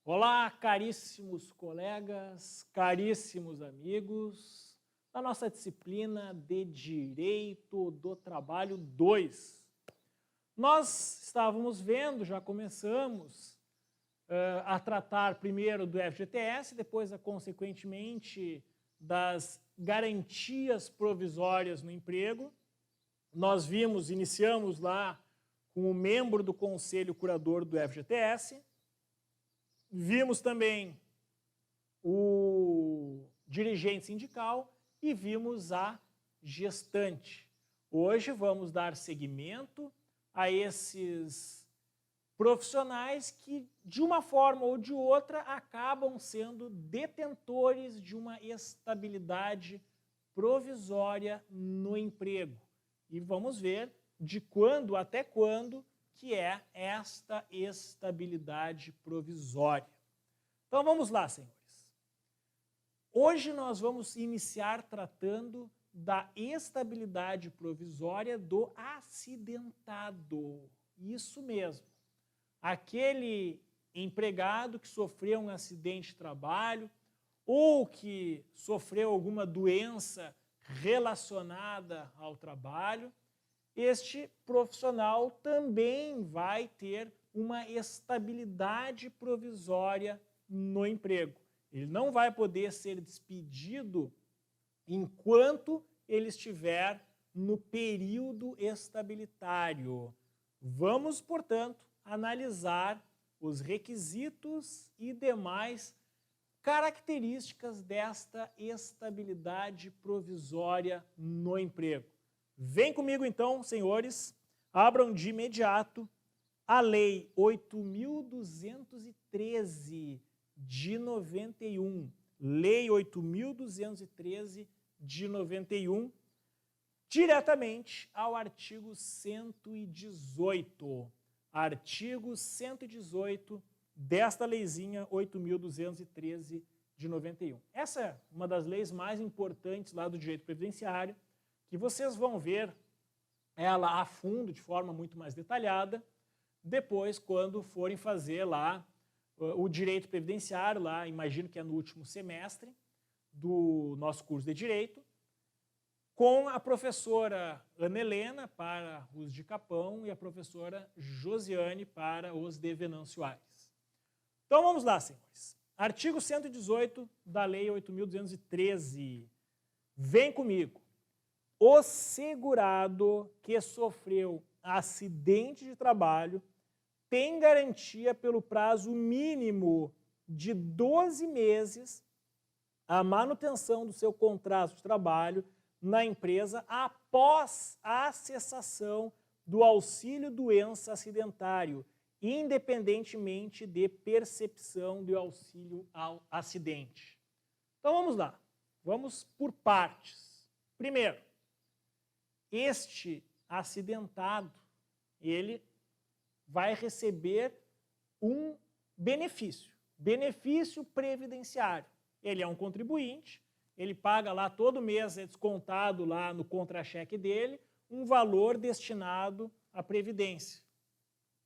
Olá, caríssimos colegas, caríssimos amigos, da nossa disciplina de Direito do Trabalho 2. Nós estávamos vendo, já começamos a tratar primeiro do FGTS, depois, consequentemente, das garantias provisórias no emprego. Nós iniciamos lá com o membro do Conselho Curador do FGTS, vimos também o dirigente sindical e vimos a gestante. Hoje vamos dar seguimento a esses profissionais que, de uma forma ou de outra, acabam sendo detentores de uma estabilidade provisória no emprego. E vamos ver de quando até quando que é esta estabilidade provisória. Então vamos lá, senhores. Hoje nós vamos iniciar tratando da estabilidade provisória do acidentado. Isso mesmo. Aquele empregado que sofreu um acidente de trabalho ou que sofreu alguma doença relacionada ao trabalho, este profissional também vai ter uma estabilidade provisória no emprego. Ele não vai poder ser despedido enquanto ele estiver no período estabilitário. Vamos, portanto, analisar os requisitos e demais características desta estabilidade provisória no emprego. Vem comigo então, senhores, abram de imediato a Lei 8.213 de 91. Lei 8.213 de 91, diretamente ao artigo 118. Artigo 118 desta leizinha 8.213 de 91. Essa é uma das leis mais importantes lá do direito previdenciário, que vocês vão ver ela a fundo, de forma muito mais detalhada, depois, quando forem fazer lá o direito previdenciário, lá, imagino que é no último semestre do nosso curso de Direito, com a professora Ana Helena para os de Capão e a professora Josiane para os de Venâncio Aires. Então vamos lá, senhores. Artigo 118 da Lei 8.213. Vem comigo. O segurado que sofreu acidente de trabalho tem garantia pelo prazo mínimo de 12 meses a manutenção do seu contrato de trabalho na empresa após a cessação do auxílio-doença acidentário, independentemente de percepção do auxílio ao acidente. Então vamos lá, vamos por partes. Primeiro, este acidentado, ele vai receber um benefício previdenciário. Ele é um contribuinte, ele paga lá todo mês, é descontado lá no contra-cheque dele, um valor destinado à previdência.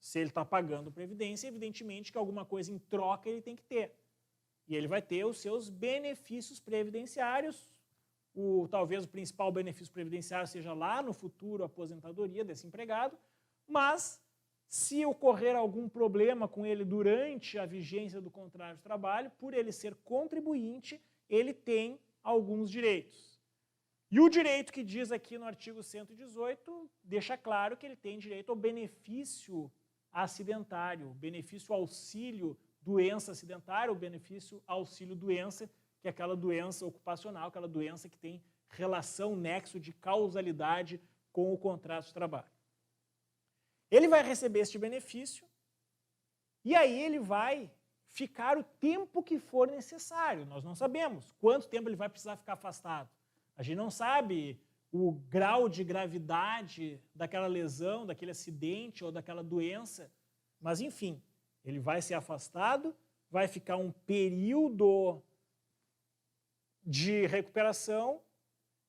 Se ele está pagando previdência, evidentemente que alguma coisa em troca ele tem que ter. E ele vai ter os seus benefícios previdenciários. Talvez o principal benefício previdenciário seja lá no futuro a aposentadoria desse empregado, mas se ocorrer algum problema com ele durante a vigência do contrato de trabalho, por ele ser contribuinte, ele tem alguns direitos. E o direito que diz aqui no artigo 118 deixa claro que ele tem direito ao benefício acidentário, benefício auxílio doença acidentária, o benefício auxílio doença, que é aquela doença ocupacional, aquela doença que tem relação, nexo de causalidade com o contrato de trabalho. Ele vai receber este benefício e aí ele vai ficar o tempo que for necessário. Nós não sabemos quanto tempo ele vai precisar ficar afastado. A gente não sabe o grau de gravidade daquela lesão, daquele acidente ou daquela doença, mas enfim, ele vai ser afastado, vai ficar um período de recuperação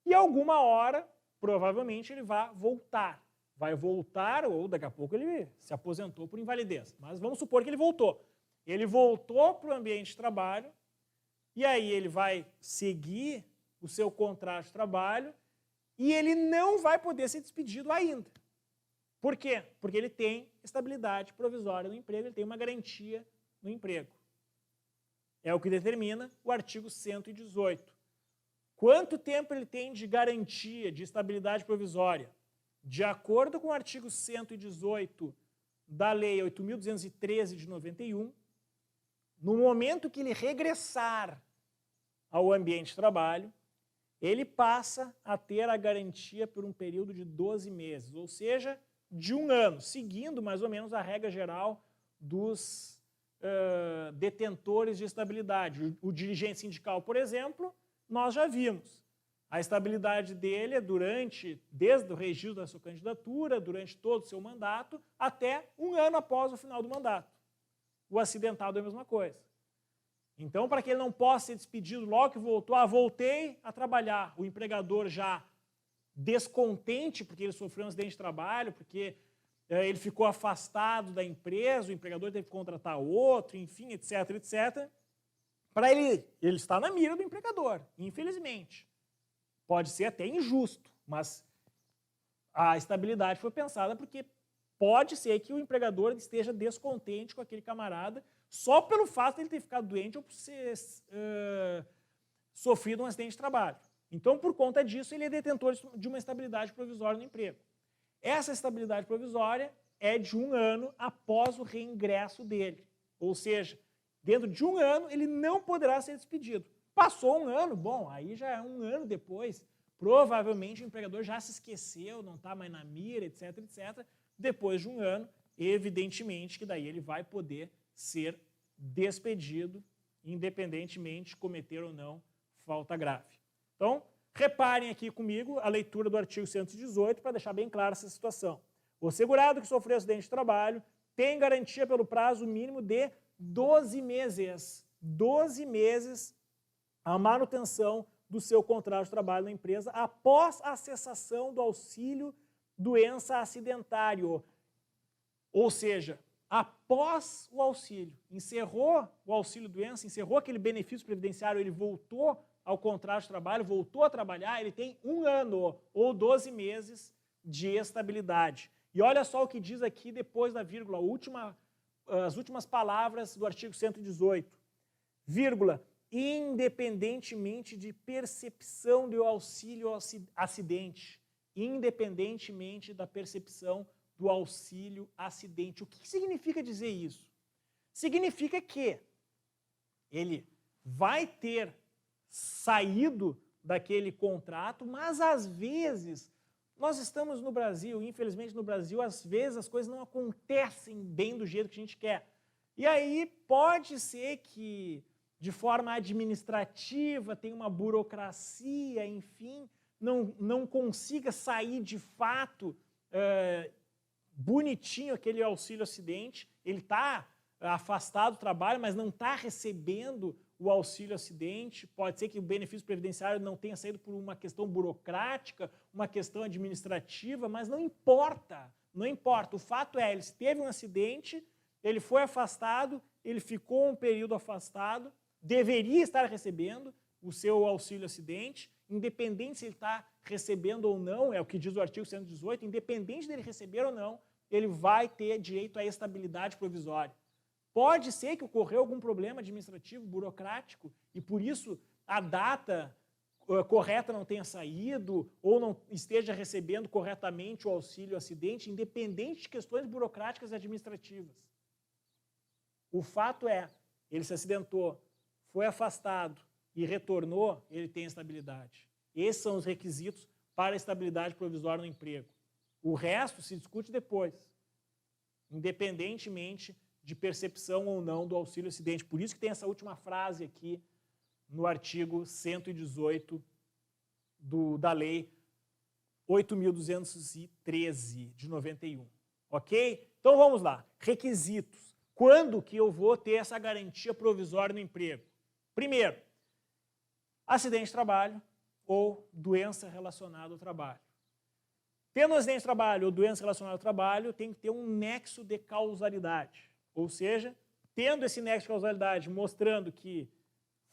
e alguma hora, provavelmente, ele vai voltar. Vai voltar ou daqui a pouco ele se aposentou por invalidez. Mas vamos supor que ele voltou. ele voltou para o ambiente de trabalho e aí ele vai seguir o seu contrato de trabalho e ele não vai poder ser despedido ainda. Por quê? Porque ele tem estabilidade provisória no emprego, ele tem uma garantia no emprego. É o que determina o artigo 118. Quanto tempo ele tem de garantia, de estabilidade provisória? De acordo com o artigo 118 da Lei 8.213 de 91, no momento que ele regressar ao ambiente de trabalho, ele passa a ter a garantia por um período de 12 meses, ou seja, de 1 ano, seguindo mais ou menos a regra geral dos detentores de estabilidade. O dirigente sindical, por exemplo, nós já vimos. A estabilidade dele é desde o registro da sua candidatura, durante todo o seu mandato, até 1 ano após o final do mandato. O acidentado é a mesma coisa. Então, para que ele não possa ser despedido logo que voltou, voltei a trabalhar, o empregador já descontente porque ele sofreu um acidente de trabalho, porque ele ficou afastado da empresa, o empregador teve que contratar outro, enfim, etc, etc. Para ele está na mira do empregador, infelizmente. Pode ser até injusto, mas a estabilidade foi pensada porque pode ser que o empregador esteja descontente com aquele camarada só pelo fato de ele ter ficado doente ou por ter sofrido um acidente de trabalho. Então, por conta disso, ele é detentor de uma estabilidade provisória no emprego. Essa estabilidade provisória é de 1 ano após o reingresso dele. Ou seja, dentro de 1 ano, ele não poderá ser despedido. Passou 1 ano, bom, aí já é 1 ano depois, provavelmente o empregador já se esqueceu, não está mais na mira, etc, etc. Depois de 1 ano, evidentemente que daí ele vai poder ser despedido, independentemente de cometer ou não falta grave. Então, reparem aqui comigo a leitura do artigo 118 para deixar bem clara essa situação. O segurado que sofreu acidente de trabalho tem garantia pelo prazo mínimo de 12 meses. 12 meses a manutenção do seu contrato de trabalho na empresa após a cessação do auxílio doença acidentário. Ou seja, após o auxílio, encerrou o auxílio doença, encerrou aquele benefício previdenciário, ele voltou ao contrato de trabalho, voltou a trabalhar, ele tem 1 ano ou 12 meses de estabilidade. E olha só o que diz aqui depois da vírgula, as últimas palavras do artigo 118. Vírgula, independentemente de percepção do auxílio acidente. Independentemente da percepção do auxílio acidente. O que significa dizer isso? Significa que ele vai ter saído daquele contrato, mas às vezes, nós estamos no Brasil, infelizmente no Brasil, às vezes as coisas não acontecem bem do jeito que a gente quer. E aí pode ser que, de forma administrativa, tenha uma burocracia, enfim, não consiga sair de fato bonitinho aquele auxílio acidente, ele está afastado do trabalho, mas não está recebendo o auxílio acidente, pode ser que o benefício previdenciário não tenha saído por uma questão burocrática, uma questão administrativa, mas não importa, não importa. O fato é, ele teve um acidente, ele foi afastado, ele ficou um período afastado, deveria estar recebendo o seu auxílio acidente, independente se ele está recebendo ou não, é o que diz o artigo 118, independente dele receber ou não, ele vai ter direito à estabilidade provisória. Pode ser que ocorreu algum problema administrativo, burocrático, e por isso a data correta não tenha saído, ou não esteja recebendo corretamente o auxílio acidente, independente de questões burocráticas e administrativas. O fato é, ele se acidentou, foi afastado e retornou, ele tem estabilidade. Esses são os requisitos para a estabilidade provisória no emprego. O resto se discute depois, independentemente de percepção ou não do auxílio acidente. Por isso que tem essa última frase aqui no artigo 118 da Lei 8.213 de 91. Ok? Então vamos lá. Requisitos. Quando que eu vou ter essa garantia provisória no emprego? Primeiro, acidente de trabalho ou doença relacionada ao trabalho. Tendo acidente de trabalho ou doença relacionada ao trabalho, tem que ter um nexo de causalidade. Ou seja, tendo esse nexo de causalidade, mostrando que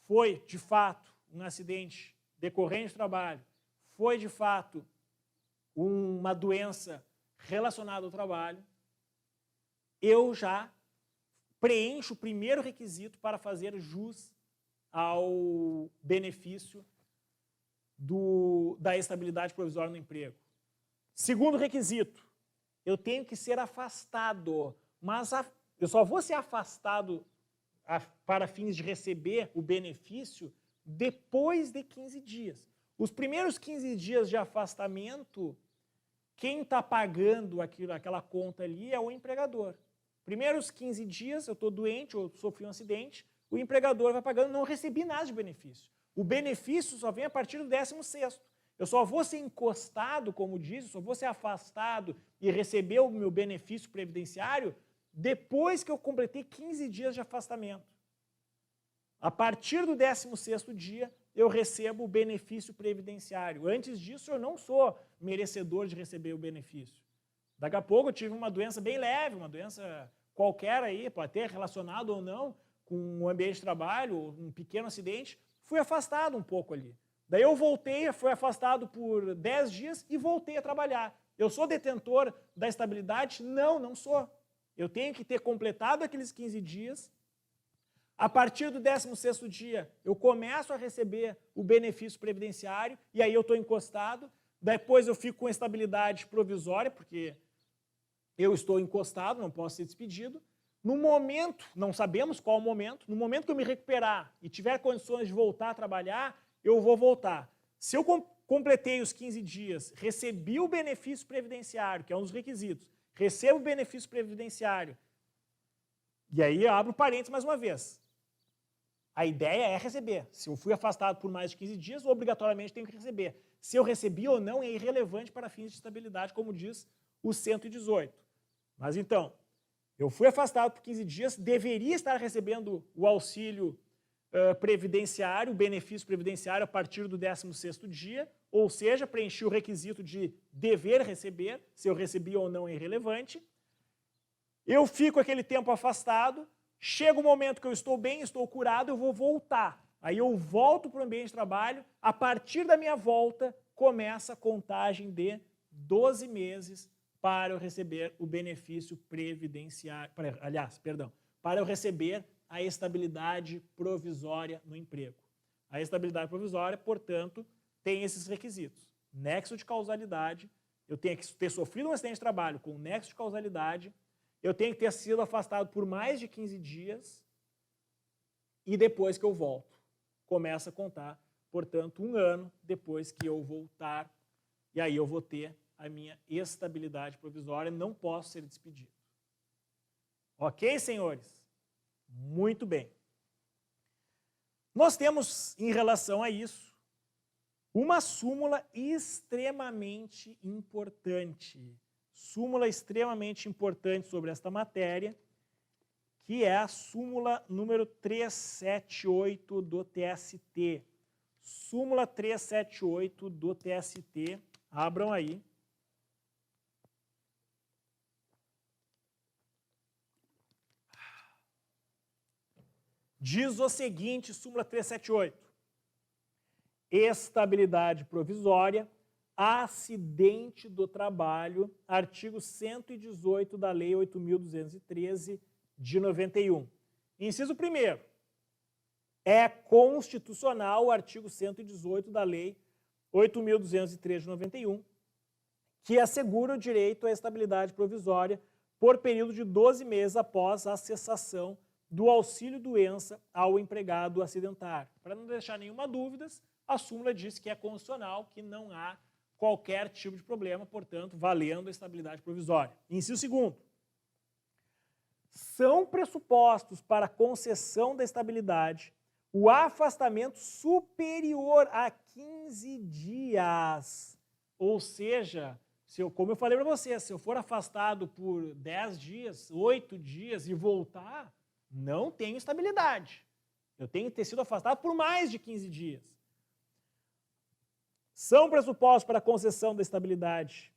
foi, de fato, um acidente decorrente do trabalho, foi, de fato, uma doença relacionada ao trabalho, eu já preencho o primeiro requisito para fazer jus ao benefício da estabilidade provisória no emprego. Segundo requisito, eu tenho que ser afastado, mas eu só vou ser afastado para fins de receber o benefício depois de 15 dias. Os primeiros 15 dias de afastamento, quem está pagando aquela conta ali é o empregador. Primeiros 15 dias, eu estou doente ou sofri um acidente, o empregador vai pagando, não recebi nada de benefício. O benefício só vem a partir do 16º. Eu só vou ser encostado, como diz, só vou ser afastado e receber o meu benefício previdenciário depois que eu completei 15 dias de afastamento. A partir do 16º dia, eu recebo o benefício previdenciário. Antes disso, eu não sou merecedor de receber o benefício. Daqui a pouco eu tive uma doença bem leve, uma doença qualquer aí, pode ter relacionado ou não com o ambiente de trabalho, um pequeno acidente, fui afastado um pouco ali. Daí eu voltei, fui afastado por 10 dias e voltei a trabalhar. Eu sou detentor da estabilidade? Não, não sou. Eu tenho que ter completado aqueles 15 dias. A partir do 16º dia, eu começo a receber o benefício previdenciário e aí eu estou encostado. Depois eu fico com estabilidade provisória, porque eu estou encostado, não posso ser despedido. No momento, não sabemos qual o momento, no momento que eu me recuperar e tiver condições de voltar a trabalhar, eu vou voltar. Se eu completei os 15 dias, recebi o benefício previdenciário, que é um dos requisitos, recebo o benefício previdenciário, e aí eu abro parênteses mais uma vez. A ideia é receber. Se eu fui afastado por mais de 15 dias, obrigatoriamente tenho que receber. Se eu recebi ou não é irrelevante para fins de estabilidade, como diz o 118. Mas então, eu fui afastado por 15 dias, deveria estar recebendo o auxílio previdenciário, o benefício previdenciário a partir do 16º dia, ou seja, preenchi o requisito de dever receber, se eu recebi ou não é irrelevante. Eu fico aquele tempo afastado, chega o momento que eu estou bem, estou curado, eu vou voltar. Aí eu volto para o ambiente de trabalho, a partir da minha volta, começa a contagem de 12 meses para eu receber o benefício previdenciário, para eu receber a estabilidade provisória no emprego. A estabilidade provisória, portanto, tem esses requisitos. Nexo de causalidade, eu tenho que ter sofrido um acidente de trabalho com nexo de causalidade, eu tenho que ter sido afastado por mais de 15 dias e depois que eu volto. Começa a contar, portanto, 1 ano depois que eu voltar, e aí eu vou ter a minha estabilidade provisória, não posso ser despedido. Ok, senhores? Muito bem. Nós temos, em relação a isso, uma súmula extremamente importante. Súmula extremamente importante sobre esta matéria, que é a súmula número 378 do TST. Súmula 378 do TST. Abram aí. Diz o seguinte, súmula 378. Estabilidade provisória, acidente do trabalho, artigo 118 da Lei 8.213 de 91. Inciso 1º. É constitucional o artigo 118 da Lei 8.213 de 91, que assegura o direito à estabilidade provisória por período de 12 meses após a cessação do auxílio-doença ao empregado acidentário. Para não deixar nenhuma dúvida, a súmula diz que é constitucional, que não há qualquer tipo de problema, portanto, valendo a estabilidade provisória. Inciso 2º. São pressupostos para a concessão da estabilidade o afastamento superior a 15 dias. Ou seja, como eu falei para você, se eu for afastado por 10 dias, 8 dias e voltar, não tenho estabilidade. Eu tenho que ter sido afastado por mais de 15 dias. São pressupostos para a concessão da estabilidade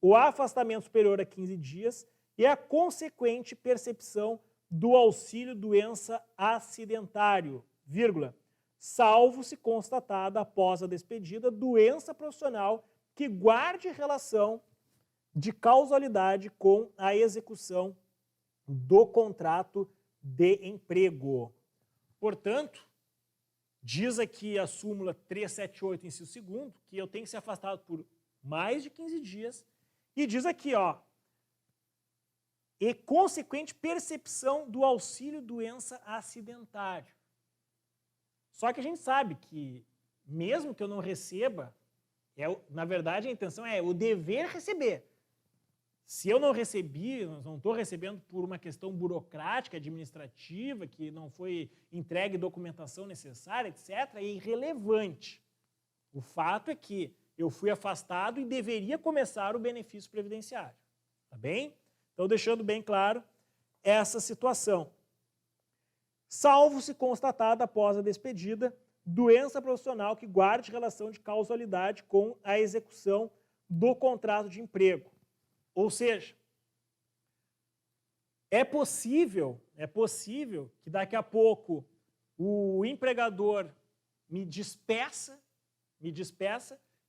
o afastamento superior a 15 dias e a consequente percepção do auxílio doença acidentário, vírgula, salvo se constatada após a despedida doença profissional que guarde relação de causalidade com a execução do contrato de emprego. Portanto, diz aqui a súmula 378, inciso 2º, que eu tenho que ser afastado por mais de 15 dias, e diz aqui, ó, e consequente percepção do auxílio doença acidentário. Só que a gente sabe que, mesmo que eu não receba, na verdade a intenção é o dever receber. Se eu não recebi, não estou recebendo por uma questão burocrática, administrativa, que não foi entregue documentação necessária, etc., é irrelevante. O fato é que eu fui afastado e deveria começar o benefício previdenciário. Tá bem? Então, deixando bem claro essa situação. Salvo se constatada após a despedida doença profissional que guarde relação de causalidade com a execução do contrato de emprego. Ou seja, é possível que daqui a pouco o empregador me despeça,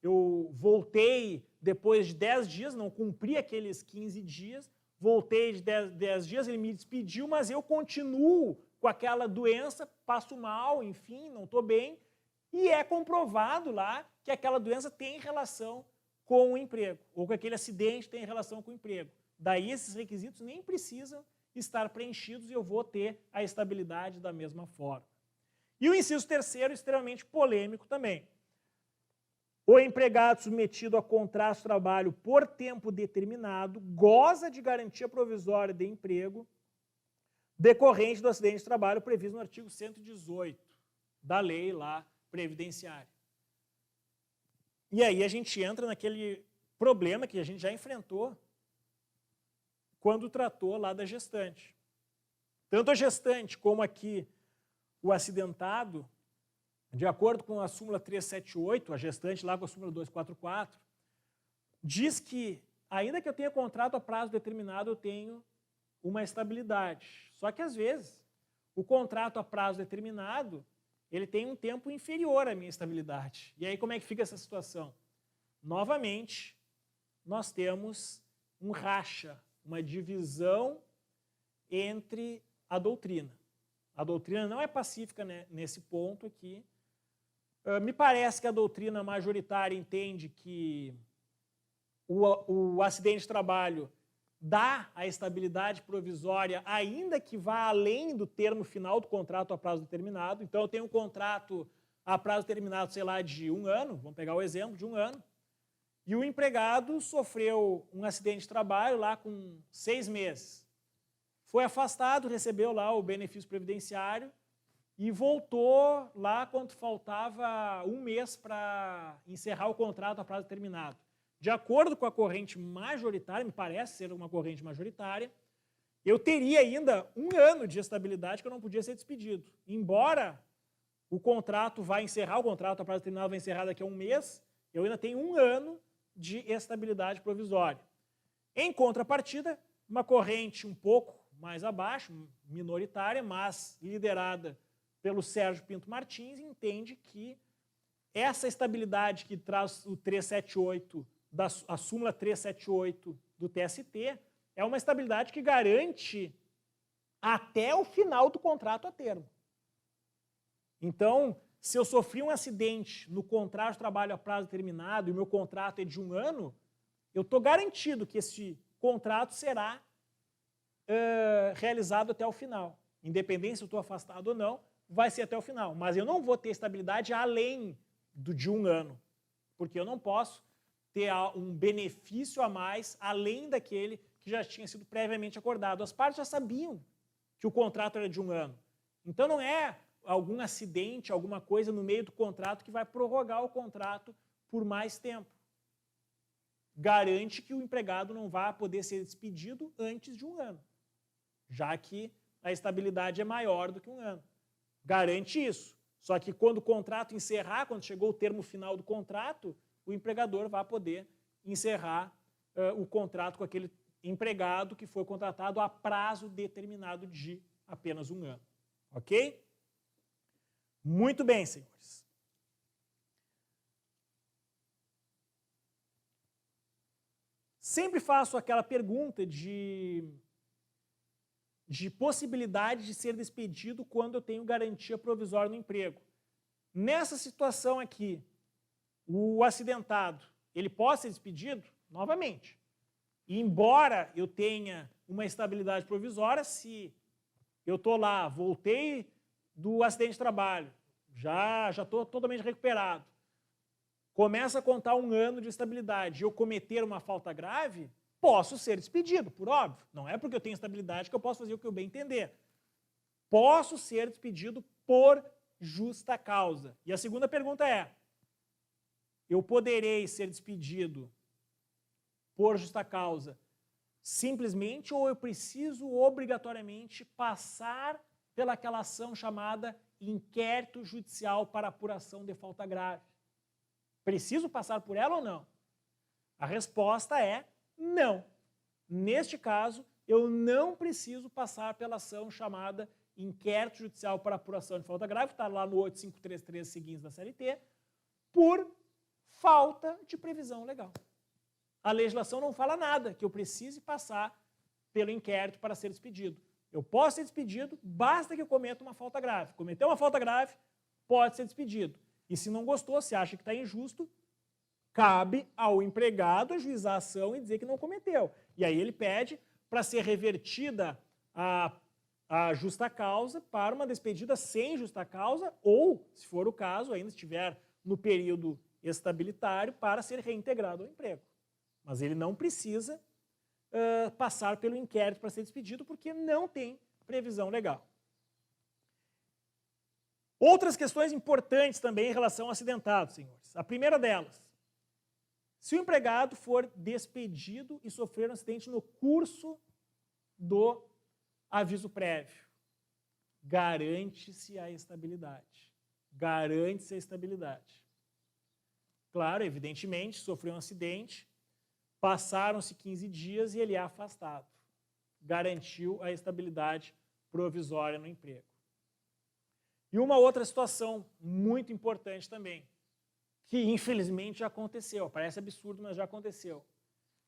eu voltei depois de 10 dias, não cumpri aqueles 15 dias, voltei de 10 dias, ele me despediu, mas eu continuo com aquela doença, passo mal, enfim, não estou bem, e é comprovado lá que aquela doença tem relação com o emprego, ou que aquele acidente tem relação com o emprego. Daí esses requisitos nem precisam estar preenchidos e eu vou ter a estabilidade da mesma forma. E o inciso 3º, extremamente polêmico também. O empregado submetido a contrato de trabalho por tempo determinado goza de garantia provisória de emprego decorrente do acidente de trabalho previsto no artigo 118 da lei lá previdenciária. E aí a gente entra naquele problema que a gente já enfrentou quando tratou lá da gestante. Tanto a gestante como aqui o acidentado, de acordo com a súmula 378, a gestante lá com a súmula 244, diz que, ainda que eu tenha contrato a prazo determinado, eu tenho uma estabilidade. Só que, às vezes, o contrato a prazo determinado, ele tem um tempo inferior à minha estabilidade. E aí como é que fica essa situação? Novamente, nós temos um racha, uma divisão entre a doutrina. A doutrina não é pacífica, né, nesse ponto aqui. Me parece que a doutrina majoritária entende que o acidente de trabalho dá a estabilidade provisória, ainda que vá além do termo final do contrato a prazo determinado. Então, eu tenho um contrato a prazo determinado, sei lá, de 1 ano, vamos pegar o exemplo de 1 ano, e o empregado sofreu um acidente de trabalho lá com 6 meses. Foi afastado, recebeu lá o benefício previdenciário e voltou lá quando faltava 1 mês para encerrar o contrato a prazo determinado. De acordo com a corrente majoritária, me parece ser uma corrente majoritária, eu teria ainda 1 ano de estabilidade que eu não podia ser despedido. Embora o contrato vai encerrar, o contrato a prazo determinado vai encerrar daqui a 1 mês, eu ainda tenho 1 ano de estabilidade provisória. Em contrapartida, uma corrente um pouco mais abaixo, minoritária, mas liderada pelo Sérgio Pinto Martins, entende que essa estabilidade que traz o 378, a súmula 378 do TST, é uma estabilidade que garante até o final do contrato a termo. Então, se eu sofri um acidente no contrato de trabalho a prazo determinado e o meu contrato é de 1 ano, eu estou garantido que esse contrato será realizado até o final. Independente se eu estou afastado ou não, vai ser até o final. Mas eu não vou ter estabilidade além de 1 ano, porque eu não posso ter um benefício a mais além daquele que já tinha sido previamente acordado. As partes já sabiam que o contrato era de 1 ano. Então não é algum acidente, alguma coisa no meio do contrato que vai prorrogar o contrato por mais tempo. Garante que o empregado não vai poder ser despedido antes de 1 ano, já que a estabilidade é maior do que 1 ano. Garante isso. Só que quando o contrato encerrar, quando chegou o termo final do contrato, o empregador vai poder encerrar o contrato com aquele empregado que foi contratado a prazo determinado de apenas 1 ano. Ok? Muito bem, senhores. Sempre faço aquela pergunta de possibilidade de ser despedido quando eu tenho garantia provisória no emprego. Nessa situação aqui, o acidentado, ele pode ser despedido? Novamente. E embora eu tenha uma estabilidade provisória, se eu estou lá, voltei do acidente de trabalho, já estou totalmente recuperado, começa a contar 1 ano de estabilidade e eu cometer uma falta grave, posso ser despedido, por óbvio. Não é porque eu tenho estabilidade que eu posso fazer o que eu bem entender. Posso ser despedido por justa causa. E a segunda pergunta é, eu poderei ser despedido por justa causa simplesmente ou eu preciso obrigatoriamente passar pelaquela ação chamada inquérito judicial para apuração de falta grave? Preciso passar por ela ou não? A resposta é não. Neste caso, eu não preciso passar pela ação chamada inquérito judicial para apuração de falta grave, está lá no 8533 seguintes da CLT, por falta de previsão legal. A legislação não fala nada que eu precise passar pelo inquérito para ser despedido. Eu posso ser despedido, basta que eu cometa uma falta grave. Cometeu uma falta grave, pode ser despedido. E se não gostou, se acha que está injusto, cabe ao empregado ajuizar a ação e dizer que não cometeu. E aí ele pede para ser revertida a justa causa para uma despedida sem justa causa ou, se for o caso, ainda estiver no período estabilitário, para ser reintegrado ao emprego. Mas ele não precisa passar pelo inquérito para ser despedido porque não tem previsão legal. Outras questões importantes também em relação ao acidentado, senhores. A primeira delas, se o empregado for despedido e sofrer um acidente no curso do aviso prévio, garante-se a estabilidade. Garante-se a estabilidade. Claro, evidentemente, sofreu um acidente, passaram-se 15 dias e ele é afastado. Garantiu a estabilidade provisória no emprego. E uma outra situação muito importante também, que infelizmente já aconteceu, parece absurdo, mas já aconteceu.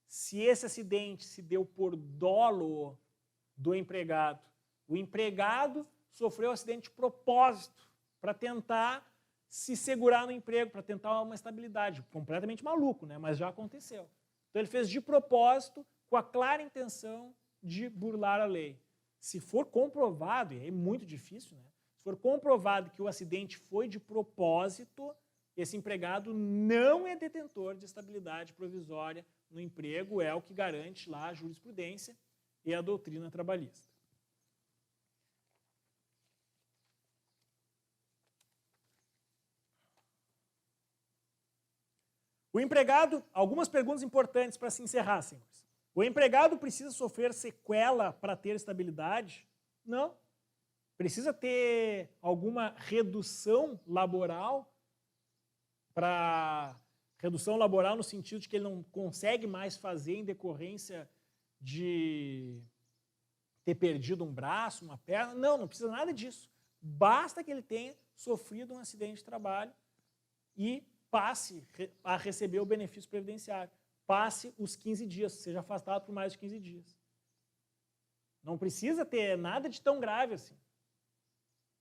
Se esse acidente se deu por dolo do empregado, o empregado sofreu um acidente de propósito para tentar se segurar no emprego, para tentar uma estabilidade. Completamente maluco, né? Mas já aconteceu. Então ele fez de propósito, com a clara intenção de burlar a lei. Se for comprovado, e é muito difícil, né? Se for comprovado que o acidente foi de propósito, esse empregado não é detentor de estabilidade provisória no emprego, é o que garante lá a jurisprudência e a doutrina trabalhista. O empregado, algumas perguntas importantes para se encerrar, senhores. O empregado precisa sofrer sequela para ter estabilidade? Não. Precisa ter alguma redução laboral no sentido de que ele não consegue mais fazer em decorrência de ter perdido um braço, uma perna? Não, não precisa nada disso. Basta que ele tenha sofrido um acidente de trabalho e passe a receber o benefício previdenciário. Passe os 15 dias, seja afastado por mais de 15 dias. Não precisa ter nada de tão grave assim.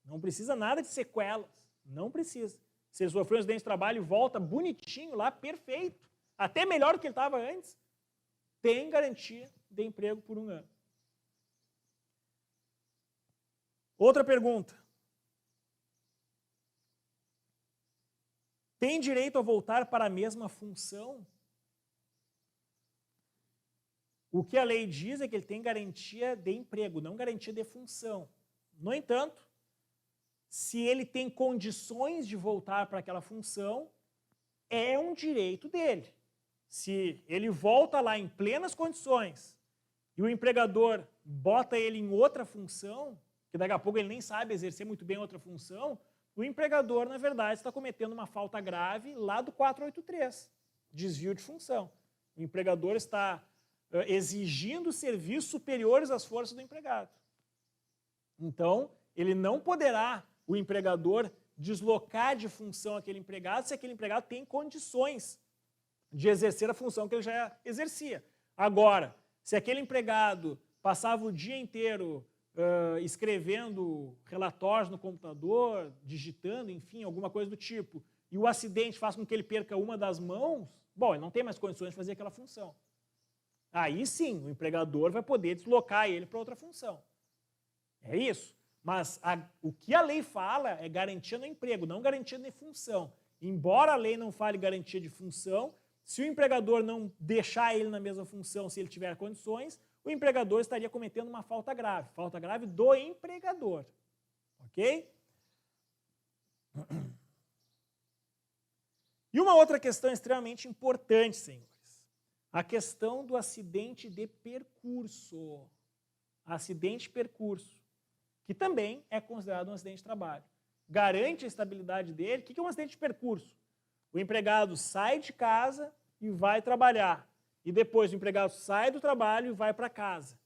Não precisa nada de sequelas. Não precisa. Se ele sofreu um acidente de trabalho e volta bonitinho lá, perfeito, até melhor do que ele estava antes, tem garantia de emprego por 1 ano. Outra pergunta. Tem direito a voltar para a mesma função? O que a lei diz é que ele tem garantia de emprego, não garantia de função. No entanto, se ele tem condições de voltar para aquela função, é um direito dele. Se ele volta lá em plenas condições e o empregador bota ele em outra função, que daqui a pouco ele nem sabe exercer muito bem outra função, o empregador, na verdade, está cometendo uma falta grave lá do 483, desvio de função. O empregador está exigindo serviços superiores às forças do empregado. Então, ele não poderá, o empregador, deslocar de função aquele empregado se aquele empregado tem condições de exercer a função que ele já exercia. Agora, se aquele empregado passava o dia inteiro escrevendo relatórios no computador, digitando, enfim, alguma coisa do tipo, e o acidente faz com que ele perca uma das mãos, bom, ele não tem mais condições de fazer aquela função. Aí sim, o empregador vai poder deslocar ele para outra função. É isso. Mas o que a lei fala é garantia no emprego, não garantia de função. Embora a lei não fale garantia de função, se o empregador não deixar ele na mesma função, se ele tiver condições, o empregador estaria cometendo uma falta grave do empregador. Ok? E uma outra questão extremamente importante, senhores. A questão do acidente de percurso. Acidente de percurso, que também é considerado um acidente de trabalho. Garante a estabilidade dele. O que é um acidente de percurso? O empregado sai de casa e vai trabalhar. E depois o empregado sai do trabalho e vai para casa.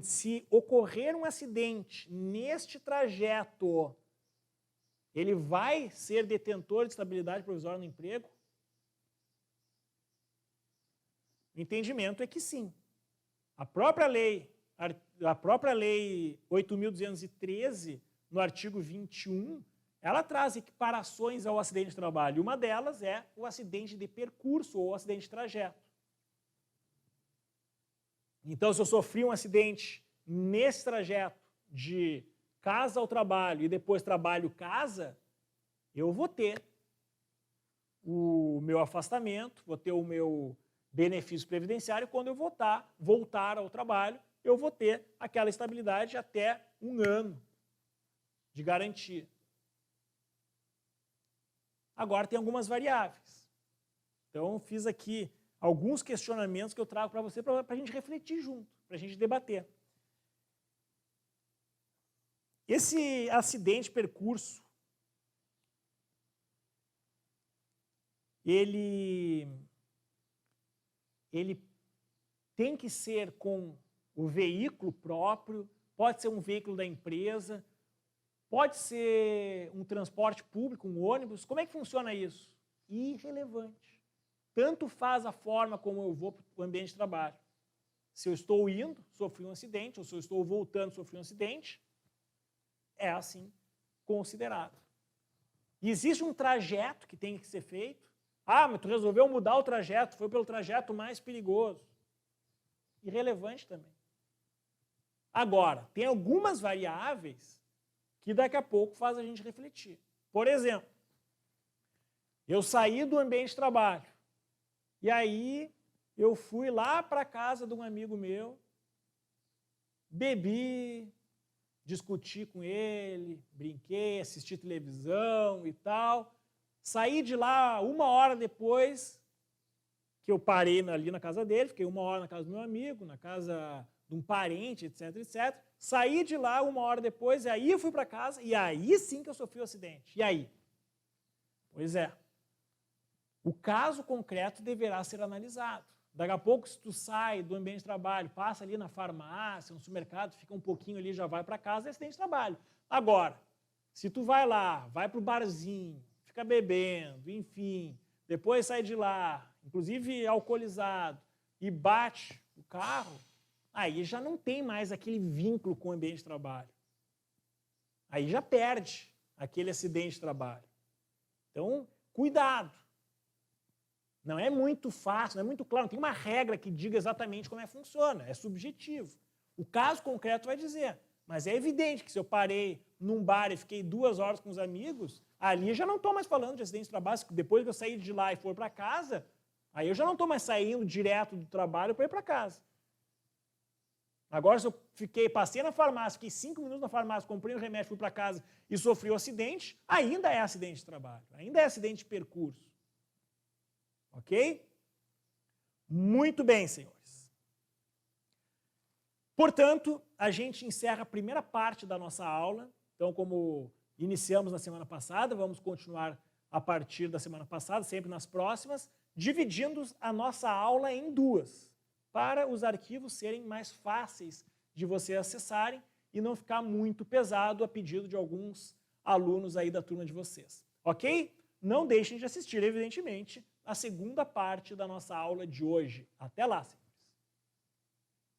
Se ocorrer um acidente neste trajeto, ele vai ser detentor de estabilidade provisória no emprego? O entendimento é que sim. A própria lei 8.213, no artigo 21, ela traz equiparações ao acidente de trabalho. Uma delas é o acidente de percurso ou acidente de trajeto. Então, se eu sofri um acidente nesse trajeto de casa ao trabalho e depois trabalho-casa, eu vou ter o meu afastamento, vou ter o meu benefício previdenciário. Quando eu voltar ao trabalho, eu vou ter aquela estabilidade até 1 ano de garantia. Agora tem algumas variáveis. Então, fiz aqui alguns questionamentos que eu trago para você, para a gente refletir junto, para a gente debater. Esse acidente de percurso, ele tem que ser com o veículo próprio, pode ser um veículo da empresa, pode ser um transporte público, um ônibus. Como é que funciona isso? Irrelevante. Tanto faz a forma como eu vou para o ambiente de trabalho. Se eu estou indo, sofri um acidente, ou se eu estou voltando, sofri um acidente, é assim considerado. E existe um trajeto que tem que ser feito. Ah, mas tu resolveu mudar o trajeto, foi pelo trajeto mais perigoso. Irrelevante também. Agora, tem algumas variáveis que daqui a pouco faz a gente refletir. Por exemplo, eu saí do ambiente de trabalho e aí eu fui lá para a casa de um amigo meu, bebi, discuti com ele, brinquei, assisti televisão e tal. Saí de lá 1 hora depois que eu parei ali na casa dele, fiquei 1 hora na casa do meu amigo, na casa de um parente, etc, etc. Saí de lá 1 hora depois, e aí eu fui para casa, e aí sim que eu sofri o acidente. E aí? Pois é. O caso concreto deverá ser analisado. Daqui a pouco, se tu sai do ambiente de trabalho, passa ali na farmácia, no supermercado, fica um pouquinho ali, já vai para casa, é acidente de trabalho. Agora, se tu vai lá, vai para o barzinho, fica bebendo, enfim, depois sai de lá, inclusive alcoolizado, e bate o carro, aí já não tem mais aquele vínculo com o ambiente de trabalho. Aí já perde aquele acidente de trabalho. Então, cuidado. Não é muito fácil, não é muito claro, não tem uma regra que diga exatamente como é que funciona, é subjetivo. O caso concreto vai dizer, mas é evidente que se eu parei num bar e fiquei 2 horas com os amigos, ali já não estou mais falando de acidente de trabalho, depois que eu sair de lá e for para casa, aí eu já não estou mais saindo direto do trabalho para ir para casa. Agora, se eu passei na farmácia, fiquei 5 minutos na farmácia, comprei um remédio, fui para casa e sofri um acidente, ainda é acidente de trabalho, ainda é acidente de percurso. Ok? Muito bem, senhores. Portanto, a gente encerra a primeira parte da nossa aula. Então, como iniciamos na semana passada, vamos continuar a partir da semana passada, sempre nas próximas, dividindo a nossa aula em 2, para os arquivos serem mais fáceis de vocês acessarem e não ficar muito pesado a pedido de alguns alunos aí da turma de vocês. Ok? Não deixem de assistir, evidentemente, a segunda parte da nossa aula de hoje. Até lá!